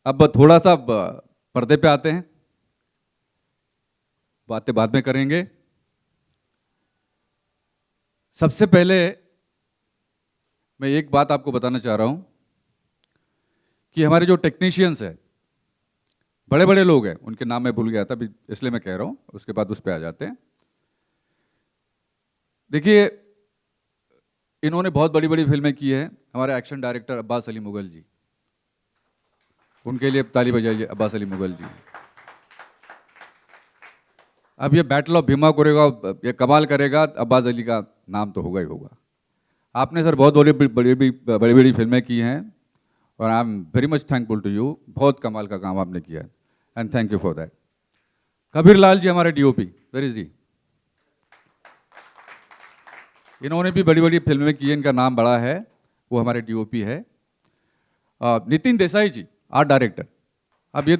अब थोड़ा सा पर्दे पे आते हैं, बातें बाद में करेंगे। सबसे पहले मैं एक बात आपको बताना चाह रहा हूं कि हमारे जो टेक्नीशियंस हैं, बड़े बड़े लोग हैं, उनके नाम मैं भूल गया था अभी, इसलिए मैं कह रहा हूं, उसके बाद उस पर आ जाते हैं। देखिए, इन्होंने बहुत बड़ी बड़ी फिल्में की हैं। हमारे एक्शन डायरेक्टर अब्बास अली मुगल जी, उनके लिए ताली बजाइए अब्बास अली मुगल जी। अब ये बैटल ऑफ भीमा कोरेगांव ये कमाल करेगा, अब्बास अली का नाम तो होगा ही होगा। आपने सर बहुत बड़ी बड़ी बड़ी बड़ी फिल्में की हैं और I am very much thankful to you. बहुत कमाल का काम आपने किया है and thank you for that. Kabir Lal ji हमारे डीओपी, वेर इज जी। इन्होंने भी बड़ी बड़ी फिल्में की हैं, इनका नाम बड़ा है, वो हमारे डीओपी है। नितिन देसाई जी आर्ट डायरेक्टर। अब ये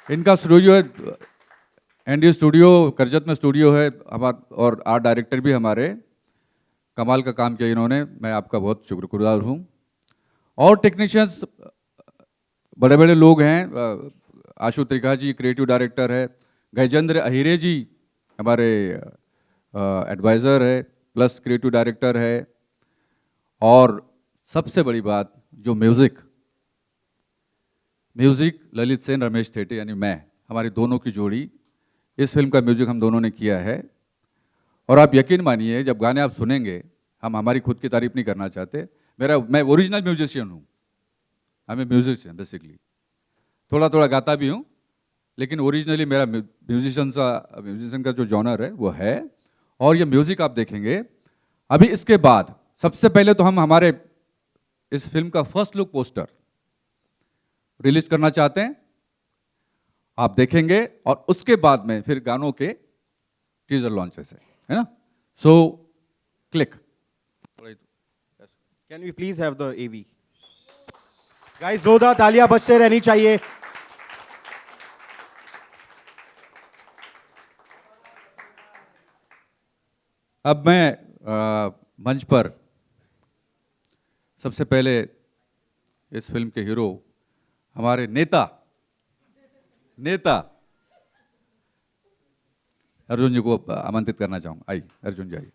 इनका स्टूडियो है, एनडी स्टूडियो करजत में स्टूडियो है हमारा, और आर्ट डायरेक्टर भी हमारे। कमाल का काम किया इन्होंने, मैं आपका बहुत शुक्रगुजार हूँ। और टेक्नीशियंस बड़े बड़े लोग हैं, आशु त्रिखा जी क्रिएटिव डायरेक्टर है, गजेंद्र अहिरे जी हमारे एडवाइज़र है प्लस क्रिएटिव डायरेक्टर है। और सबसे बड़ी बात जो म्यूज़िक ललित सेन रमेश थेटे यानी मैं, हमारी दोनों की जोड़ी, इस फिल्म का म्यूजिक हम दोनों ने किया है। और आप यकीन मानिए जब गाने आप सुनेंगे, हम हमारी खुद की तारीफ नहीं करना चाहते, मैं ओरिजिनल म्यूजिशियन हूँ, आई एम म्यूजिशियन बेसिकली, थोड़ा थोड़ा गाता भी हूँ, लेकिन ओरिजिनली मेरा म्यूजिशियन का जो जॉनर है वो है। और ये म्यूजिक आप देखेंगे। अभी इसके बाद सबसे पहले तो हम हमारे इस फिल्म का फर्स्ट लुक पोस्टर रिलीज करना चाहते हैं, आप देखेंगे, और उसके बाद में फिर गानों के टीजर लॉन्चेस है ना। So click, can we please have the AV guys, जोरदार तालियां बजते रहनी चाहिए। अब मैं मंच पर सबसे पहले इस फिल्म के हीरो, हमारे नेता अर्जुन जी को आमंत्रित करना चाहूंगा। आइए अर्जुन जी, आइए।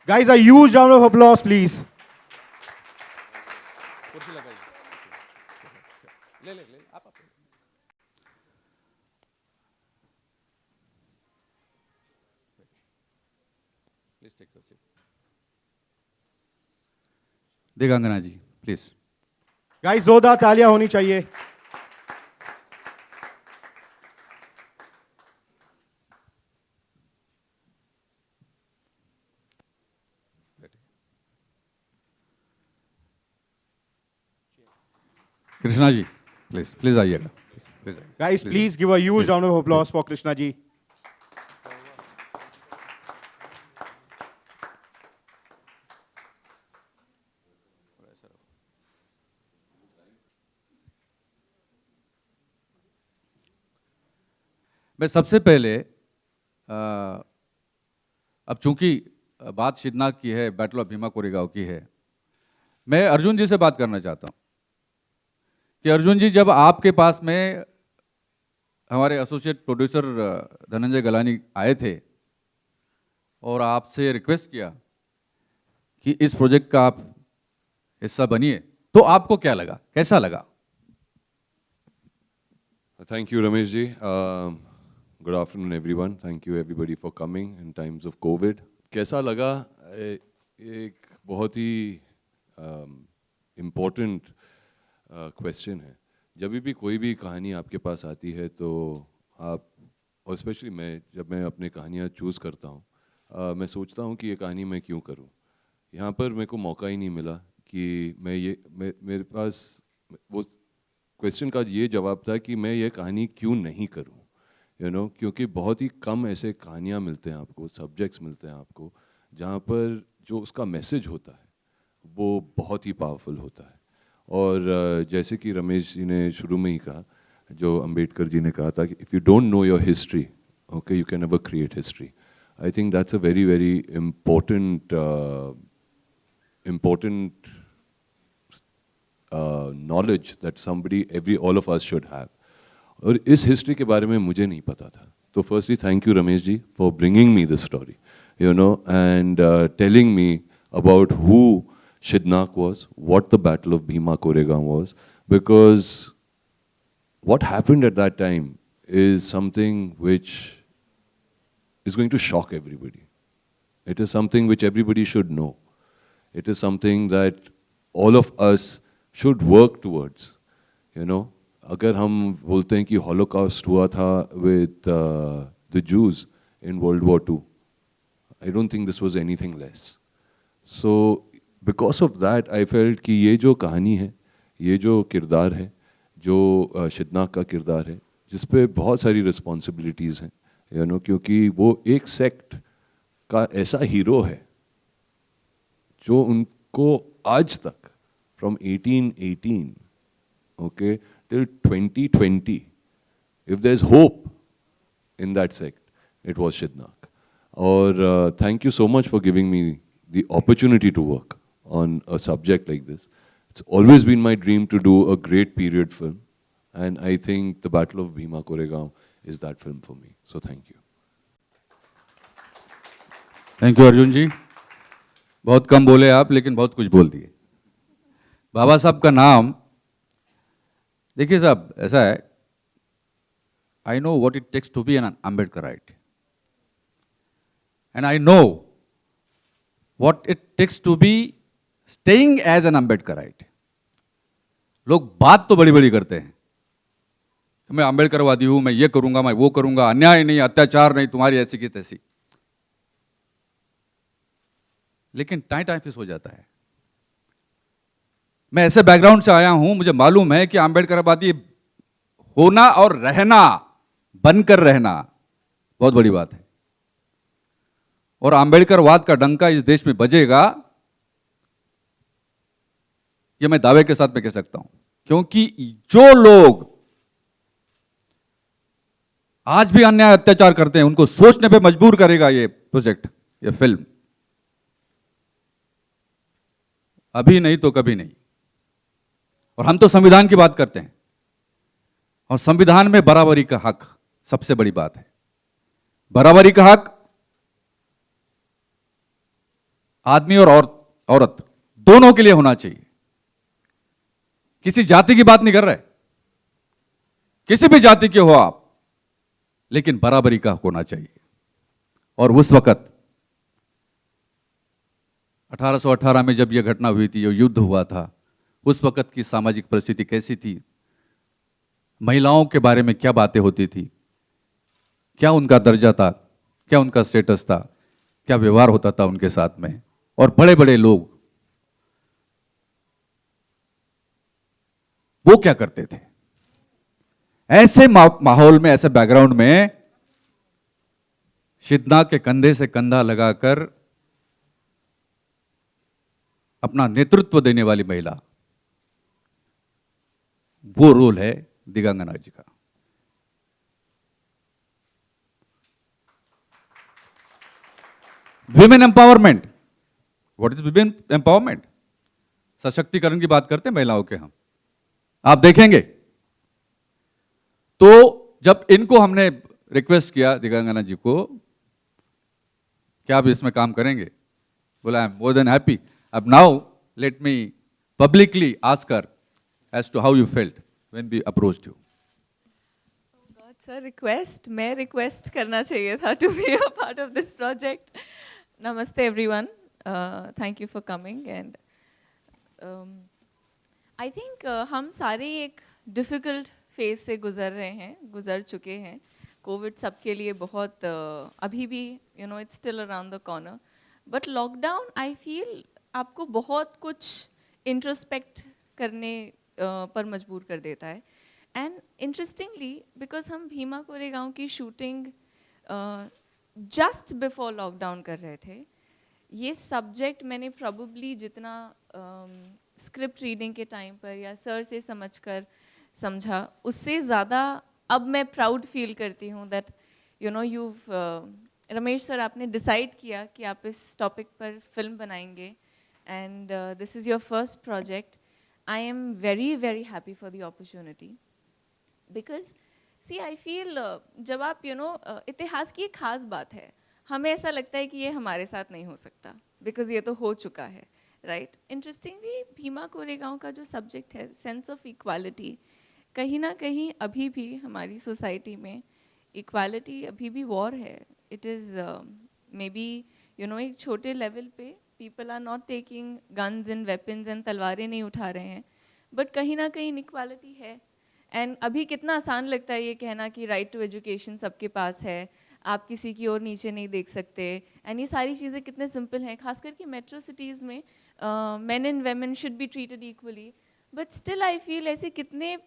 Guys, a huge round of applause please. ले आप प्लीज टेक द सीट। देगांगना जी प्लीज। गाइस, जोरदार तालियां होनी चाहिए। कृष्णा जी प्लीज, प्लीज आइएगा please. Guys, please give a huge round of applause for Krishna ji. मैं सबसे पहले अब चूंकि बात शिदनाथ की है, बैटल ऑफ भीमा कोरेगांव की है, मैं अर्जुन जी से बात करना चाहता हूं कि अर्जुन जी, जब आपके पास में हमारे एसोसिएट प्रोड्यूसर धनंजय गलानी आए थे और आपसे रिक्वेस्ट किया कि इस प्रोजेक्ट का आप हिस्सा बनिए, तो आपको क्या लगा, कैसा लगा? Thank you, Ramesh ji. Good afternoon, everyone. Thank you, everybody, for coming in times of COVID. कैसा लगा? एक बहुत ही important question है। जब भी कोई भी कहानी आपके पास आती है तो आप, और स्पेशली जब मैं अपनी कहानियाँ चूज़ करता हूँ, मैं सोचता हूँ कि ये कहानी मैं क्यों करूँ। यहाँ पर मेरे को मौका ही नहीं मिला कि मेरे पास वो क्वेश्चन का ये जवाब था कि मैं ये कहानी क्यों नहीं करूं, क्योंकि बहुत ही कम ऐसे कहानियाँ मिलते हैं आपको, सब्जेक्ट्स मिलते हैं आपको, जहाँ पर जो उसका मैसेज होता है वो बहुत ही पावरफुल होता है। और जैसे कि रमेश जी ने शुरू में ही कहा, जो अंबेडकर जी ने कहा था कि if you don't know your history, okay, you can never create history. I think that's a very very important knowledge that all of us should have. और इस history के बारे में मुझे नहीं पता था. तो firstly, thank you Ramesh ji for bringing me this story, and telling me about who Shidnak was, what the Battle of Bhima Koregaon was, because what happened at that time is something which is going to shock everybody. It is something which everybody should know. It is something that all of us should work towards. अगर हम बोलते हैं कि Holocaust हुआ था with the Jews in World War II, I don't think this was anything less. So because of that, I felt कि ये जो कहानी है, ये जो किरदार है, जो शिदनाक का किरदार है, जिस पे बहुत सारी रिस्पॉन्सिबिलिटीज़ हैं, क्योंकि वो एक सेक्ट का ऐसा हीरो है जो उनको आज तक from 1818 till 2020, if there's hope in that sect, it was Shidnak. Or thank you so much for giving me the opportunity to work on a subject like this. It's always been my dream to do a great period film, and I think the Battle of Bhima Koregaon is that film for me. So thank you. Thank you Arjun ji. बहुत कम बोले आप, लेकिन बहुत कुछ बोल दिए. बाबा साहब का नाम, देखिए साहब, ऐसा है, I know what it takes to be an Ambedkarite, and I know what it takes to be staying as an Ambedkarite. लोग बात तो बड़ी बड़ी करते हैं, मैं अम्बेडकरवादी हूं, मैं ये करूंगा, मैं वो करूंगा, अन्याय नहीं, अत्याचार नहीं, तुम्हारी ऐसी की तैसी, लेकिन टाइम फिस हो जाता है. मैं ऐसे बैकग्राउंड से आया हूं, मुझे मालूम है कि अम्बेडकरवादी होना और रहना, बनकर रहना बहुत बड़ी बात है. और अम्बेडकरवाद का डंका इस देश में बजेगा, यह मैं दावे के साथ में कह सकता हूं, क्योंकि जो लोग आज भी अन्याय अत्याचार करते हैं, उनको सोचने पे मजबूर करेगा ये प्रोजेक्ट, ये फिल्म. अभी नहीं तो कभी नहीं. और हम तो संविधान की बात करते हैं, और संविधान में बराबरी का हक सबसे बड़ी बात है. बराबरी का हक आदमी और औरत दोनों के लिए होना चाहिए. किसी जाति की बात नहीं कर रहे, किसी भी जाति के हो आप, लेकिन बराबरी का हक होना चाहिए. और उस वक्त 1818 में जब यह घटना हुई थी, यह युद्ध हुआ था, उस वक्त की सामाजिक परिस्थिति कैसी थी, महिलाओं के बारे में क्या बातें होती थी, क्या उनका दर्जा था, क्या उनका स्टेटस था, क्या व्यवहार होता था उनके साथ में. और बड़े बड़े लोग वो क्या करते थे. ऐसे माहौल में, ऐसे बैकग्राउंड में शिदनाक के कंधे से कंधा लगाकर अपना नेतृत्व देने वाली महिला, वो रोल है दिगांगना जी का. Women empowerment, what is women empowerment? सशक्तिकरण की बात करते हैं महिलाओं के हम. आप देखेंगे तो जब इनको हमने रिक्वेस्ट किया, दिगांगना जी को, क्या आप इसमें काम करेंगे, बोला I am more than happy. अब now let me publicly ask her as to how you felt when we approached you. God, sir, request. मैं request करना चाहिए था to be a part of this project. Namaste everyone. Thank you for coming and I think हम सारे एक difficult phase से गुजर चुके हैं. कोविड सबके लिए बहुत अभी भी it's still around the corner. But lockdown I feel आपको बहुत कुछ introspect करने पर मजबूर कर देता है. एंड इंटरेस्टिंगली बिकॉज हम भीमा कोरेगांव की शूटिंग जस्ट बिफोर लॉकडाउन कर रहे थे, ये सब्जेक्ट मैंने प्रोबेबली जितना स्क्रिप्ट रीडिंग के टाइम पर या सर से समझा, उससे ज़्यादा अब मैं प्राउड फील करती हूँ दैट रमेश सर आपने डिसाइड किया कि आप इस टॉपिक पर फिल्म बनाएंगे and this is your first project. I am very very happy for the opportunity because see I feel जब आप इतिहास की एक खास बात है, हमें ऐसा लगता है कि ये हमारे साथ नहीं हो सकता बिकॉज ये तो हो चुका है, राइट. इंटरेस्टिंगली भीमा कोरेगांव का जो सब्जेक्ट है, सेंस ऑफ इक्वालिटी, कहीं ना कहीं अभी भी हमारी सोसाइटी में इक्वालिटी अभी भी वॉर है. इट इज़ मे बी एक छोटे लेवल पे people are not taking guns and weapons and तलवारें नहीं उठा रहे हैं, बट कहीं ना कहीं इनइक्वालिटी है. एंड अभी कितना आसान लगता है ये कहना कि राइट टू एजुकेशन सबके पास है, आप किसी की ओर नीचे नहीं देख सकते, एंड ये सारी चीज़ें कितने सिंपल हैं. खास करके मेट्रो सिटीज़ में main and women should be treated equally, but still I feel ऐसे कितने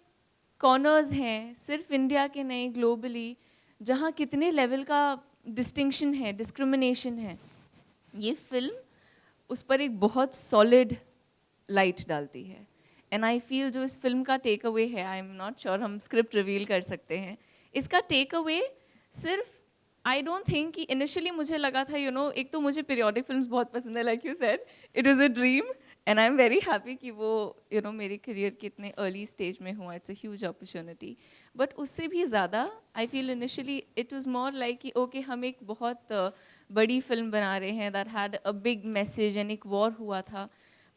कॉर्नर्स हैं, सिर्फ इंडिया के नहीं ग्लोबली, जहाँ कितने लेवल का डिस्टिंक्शन है, डिस्क्रिमिनेशन है. ये फिल्म उस पर एक बहुत सॉलिड लाइट डालती है. एंड आई फील जो इस फिल्म का टेक अवे है, आई एम नॉट श्योर हम स्क्रिप्ट रिवील कर सकते हैं, इसका टेक अवे सिर्फ आई डोंट थिंक कि इनिशियली मुझे लगा था एक तो मुझे पीरियोडिक फिल्म्स बहुत पसंद है, like you said it is a dream and I am very happy कि वो मेरे करियर के इतने अर्ली स्टेज में हुआ. It's a huge opportunity. But उससे भी ज़्यादा I feel initially it was more like कि ओके हम एक बहुत बड़ी फिल्म बना रहे हैं that had a big message and एक वॉर हुआ था.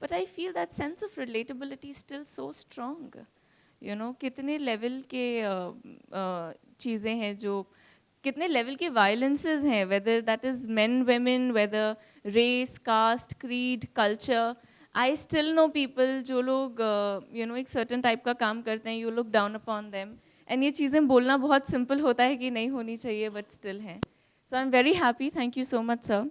But I feel that sense of relatability still so strong. कितने लेवल के चीज़ें हैं, जो कितने लेवल के वायलेंसेस हैं, whether that is men women, whether race, caste, creed, culture. I still know people जो लोग एक सर्टन टाइप का काम करते हैं, you look down upon them. And ये चीज़ें बोलना बहुत सिंपल होता है कि नहीं होनी चाहिए, बट स्टिल हैं. So I am very happy. Thank you so much sir.